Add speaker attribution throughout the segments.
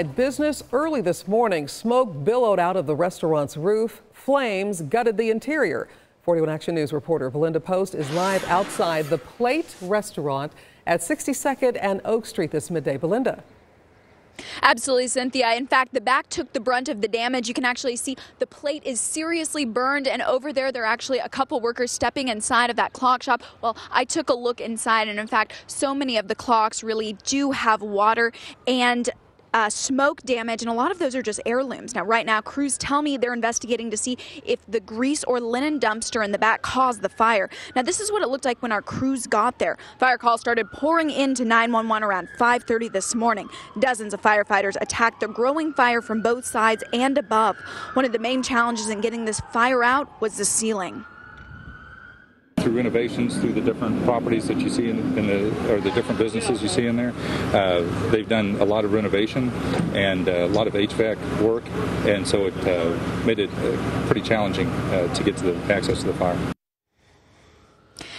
Speaker 1: Business early this morning. Smoke billowed out of the restaurant's roof. Flames gutted the interior. 41 Action News reporter Belinda Post is live outside the Plate restaurant at 62nd and Oak Street this midday. Belinda.
Speaker 2: Absolutely, Cynthia. In fact, the back took the brunt of the damage. You can actually see the Plate is seriously burned, and over there are actually a couple workers stepping inside of that clock shop. Well, I took a look inside, and in fact, so many of the clocks really do have water and smoke damage, and a lot of those are just heirlooms. Now, right now, crews tell me they're investigating to see if the grease or linen dumpster in the back caused the fire. Now, this is what it looked like when our crews got there. Fire calls started pouring into 911 around 5:30 this morning. Dozens of firefighters attacked the growing fire from both sides and above. One of the main challenges in getting this fire out was the ceiling.
Speaker 3: Through renovations, through the different properties that you see or the different businesses you see in there, they've done a lot of renovation and a lot of HVAC work, and so it made it pretty challenging to get to the access to the fire.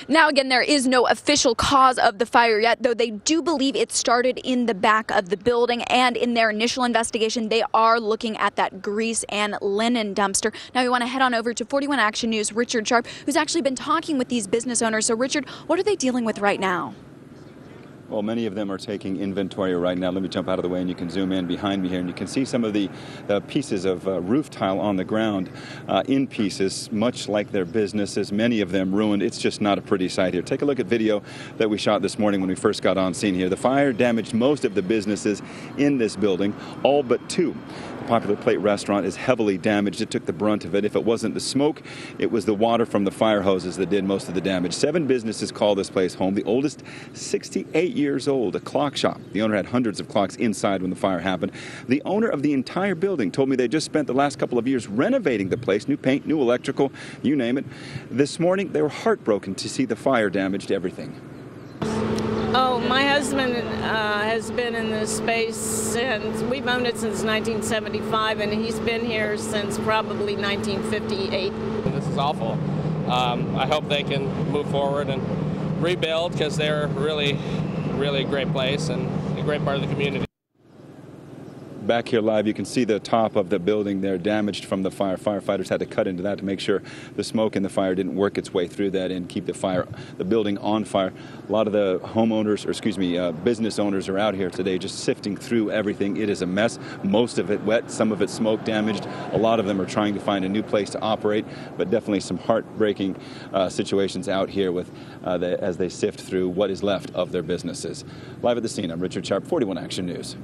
Speaker 2: Now, again, there is no official cause of the fire yet, though they do believe it started in the back of the building. And in their initial investigation, they are looking at that grease and linen dumpster. Now, we want to head on over to 41 Action News' Richard Sharp, who's actually been talking with these business owners. So, Richard, what are they dealing with right now?
Speaker 4: Well, many of them are taking inventory right now. Let me jump out of the way and you can zoom in behind me here, and you can see some of the pieces of roof tile on the ground in pieces, much like their businesses, many of them ruined. It's just not a pretty sight here. Take a look at video that we shot this morning when we first got on scene here. The fire damaged most of the businesses in this building, all but two. The popular Plate restaurant is heavily damaged. It took the brunt of it. If it wasn't the smoke, it was the water from the fire hoses that did most of the damage. 7 businesses call this place home. The oldest, 68 years old, a clock shop. The owner had hundreds of clocks inside when the fire happened. The owner of the entire building told me they just spent the last couple of years renovating the place, new paint, new electrical, you name it. This morning, they were heartbroken to see the fire damaged everything.
Speaker 5: Oh, my husband has been in this space since, we've owned it since 1975, and he's been here since probably 1958.
Speaker 6: This is awful. I hope they can move forward and rebuild, because they're really a great place and a great part of the community.
Speaker 4: Back here live, you can see the top of the building there damaged from the fire. Firefighters had to cut into that to make sure the smoke in the fire didn't work its way through that and keep the building on fire. A lot of the homeowners, or business owners are out here today just sifting through everything. It is a mess. Most of it wet, some of it smoke damaged. A lot of them are trying to find a new place to operate, but definitely some heartbreaking situations out here with as they sift through what is left of their businesses. Live at the scene, I'm Richard Sharp, 41 Action News.